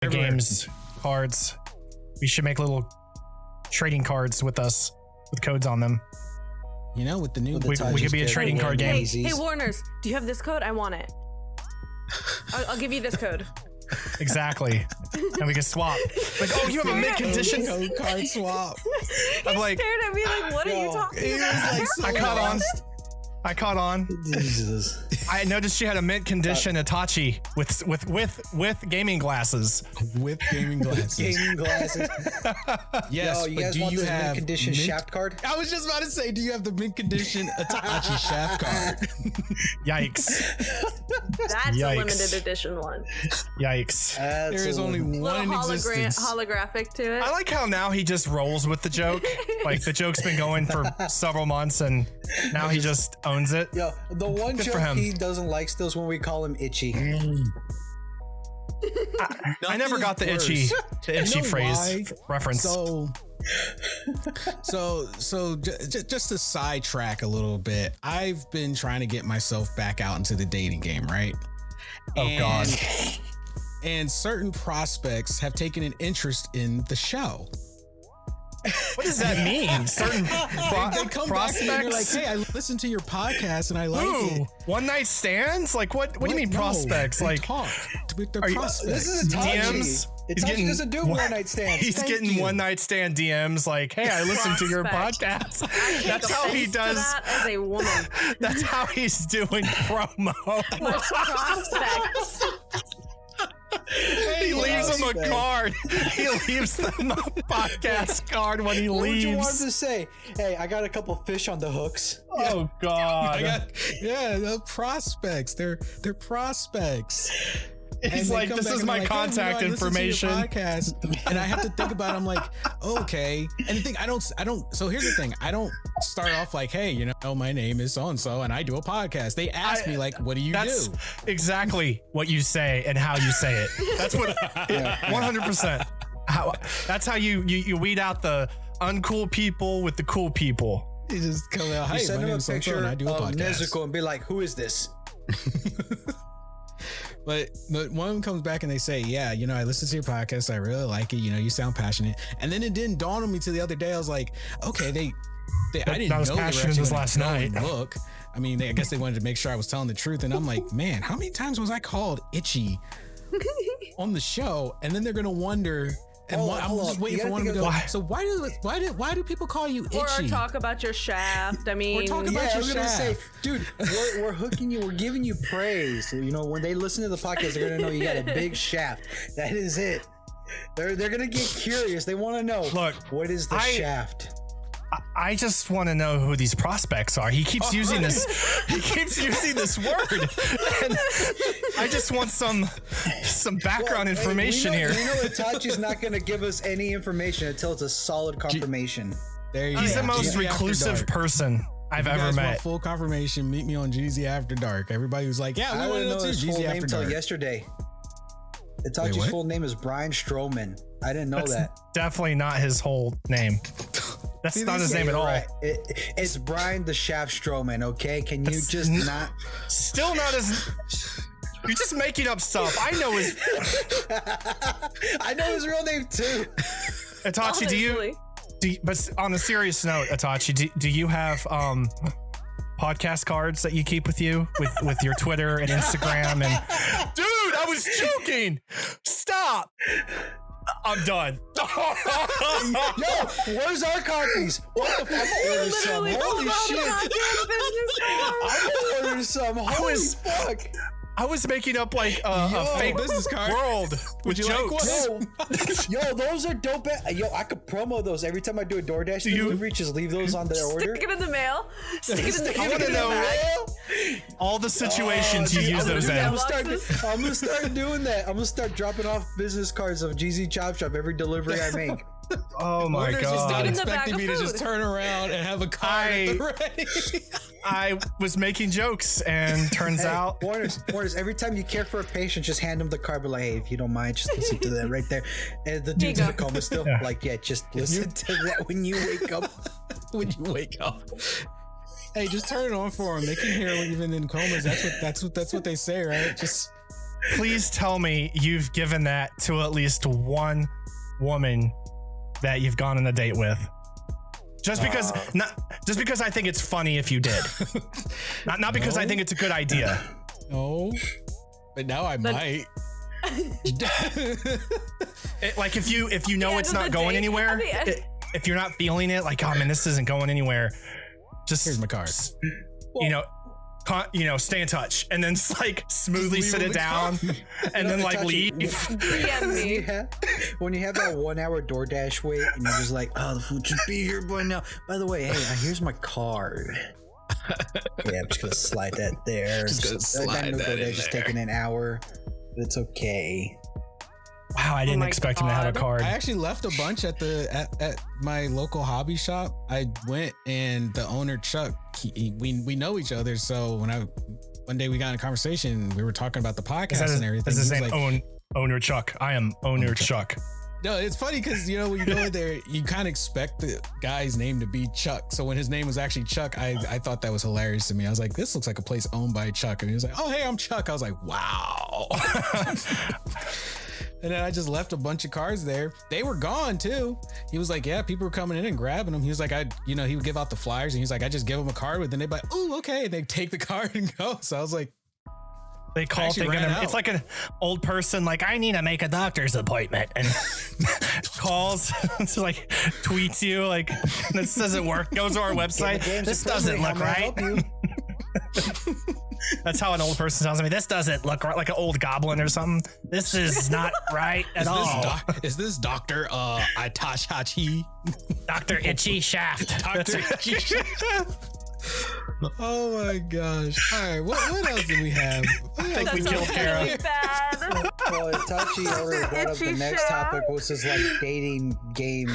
games, cards. We should make little trading cards with us with codes on them. You know, with the new, we could be a trading card game. Hey, WarNurse, do you have this code? I want it. I'll give you this code. Exactly. And we can swap. Like, oh, you have a mint condition card swap. I'm like, stared at me like, what are you talking about? Like so I caught on. Jesus. I noticed she had a mint condition Itachi with gaming glasses. With gaming glasses. Gaming glasses. Yes. Yo, you guys want this mint condition shaft card? I was just about to say, do you have the mint condition Itachi shaft card? Yikes. That's a limited edition one. Yikes. There is only one in existence. Holographic to it. I like how now he just rolls with the joke. Like the joke's been going for several months and now he just owns it. Yo, the one Good joke he doesn't like still is when we call him itchy. I never got the itchy phrase reference. So just to sidetrack a little bit, I've been trying to get myself back out into the dating game, right? God. And certain prospects have taken an interest in the show. What does that mean? Certain they come prospects? back and they're like, hey, I listened to your podcast and I like it. One night stands? Like what do you mean prospects? Like talk with their prospects. This is Itachi. DMs? Itachi doesn't do one night stands. He's getting one night stand DMs like, hey, I listened to your podcast. That's how he does. That as a woman. That's how he's doing promo. Prospects. He leaves them a card. He leaves them a podcast card when he leaves. What would you want him to say? Hey, I got a couple fish on the hooks. Oh God! The prospects. They're prospects. He's like, this is my contact information. Podcast, and I have to think about it. I'm like, okay. And the thing, I don't. So here's the thing. I don't start off like, hey, you know, my name is so and so, and I do a podcast. They ask me like, what do you do? That's exactly what you say and how you say it. That's what 100%. That's how you weed out the uncool people with the cool people. You just come out. Hey, send my him a name's so picture and I do a of podcast. Nezuko and be like, who is this? But one of them comes back and they say, yeah, you know, I listened to your podcast. I really like it. You know, you sound passionate. And then it didn't dawn on me till the other day. I was like, okay, I didn't know they were actually this last night. Look, I mean, I guess they wanted to make sure I was telling the truth. And I'm like, man, how many times was I called itchy on the show? And then they're going to wonder. And I'm just waiting for one to go. So why do people call you itchy? Or talk about your shaft. I mean, I was gonna say, dude, we're hooking you. We're giving you praise. You know, when they listen to the podcast, they're gonna know you got a big shaft. That is it. They're gonna get curious. They want to know. Look, what is the shaft? I just want to know who these prospects are. He keeps using this. He keeps using this word, and I just want some background information here. You know, Itachi's not going to give us any information until it's a solid confirmation. He's the most reclusive person I've ever met. Want full confirmation. Meet me on Jeezy After Dark. Everybody was like, "Yeah, I we didn't know know his full Jeezy name After until Dark." yesterday. Itachi's full name is Brian Stroman. I didn't know that. Definitely not his whole name. That's not his name at all. Right. It's Brian the Shaft Stroman, okay? Can you just not? Still not his... You're just making up stuff. I know his... I know his real name, too. Itachi, do you... But on a serious note, Itachi, do you have podcast cards that you keep with you? With your Twitter and Instagram and... Dude, I was joking! Stop! I'm done. Yo, where's our copies? What the fuck? Order some. Holy shit. I'm ordering some. Holy fuck. I was making up like a fake business card world with jokes. Yo, those are dope. Yo, I could promo those every time I do a DoorDash delivery. Just leave those on their order. Stick it in the mail. I want to know all the situations you use those in. I'm gonna start doing that. I'm gonna start dropping off business cards of GZ ChopShop every delivery I make. Oh my God. Just not expecting me to just turn around and have a card ready. I was making jokes and turns out. WarNurse, every time you care for a patient, just hand them the card. Be like, hey, if you don't mind, just listen to that right there. And the dude's in the coma still. Yeah. Like, yeah, just listen to that when you wake up. When you wake up. Hey, just turn it on for them. They can hear even in comas. That's what they say, right? Just please tell me you've given that to at least one woman that you've gone on a date with. Just because I think it's funny if you did. not because I think it's a good idea. No. But now I might. Like if you know it's not going anywhere, if you're not feeling it, like, oh man, this isn't going anywhere. Just here's my card. Stay in touch, and then just like smoothly sit it down, and then like leave. When you have that 1 hour DoorDash wait, and you're just like, oh, the food should be here by now. By the way, hey, here's my card. Yeah, I'm just gonna slide that there. Just gonna slide that in just taking an hour, but it's okay. Wow, I didn't expect him to have a card. I actually left a bunch at my local hobby shop. I went, and the owner Chuck, we know each other. So one day we got in a conversation, we were talking about the podcast and everything. Is his name Owner Chuck? I am Owner Chuck. No, it's funny because when you go in there, you kind of expect the guy's name to be Chuck. So when his name was actually Chuck, I thought that was hilarious to me. I was like, this looks like a place owned by Chuck, and he was like, oh hey, I'm Chuck. I was like, wow. And then I just left a bunch of cards there. They were gone too. He was like, yeah, people were coming in and grabbing them. He was like, he would give out the flyers, and he's like, I just give them a card with, and they'd be like, ooh, okay. And they take the card and go. So I was like, they call thinking it's like an old person, like, I need to make a doctor's appointment, and calls, like tweets you, like, this doesn't work. Goes to our website. This doesn't look right. That's how an old person tells me. This doesn't look right, like an old goblin or something. This is not right at all. Is this Dr. Itachi? Dr. Itchy Shaft. Dr. Itchy Shaft. Oh my gosh. All right, what else do we have? I think we killed Kara. Really bad. Well, Itachi already brought up the next topic, which is like dating game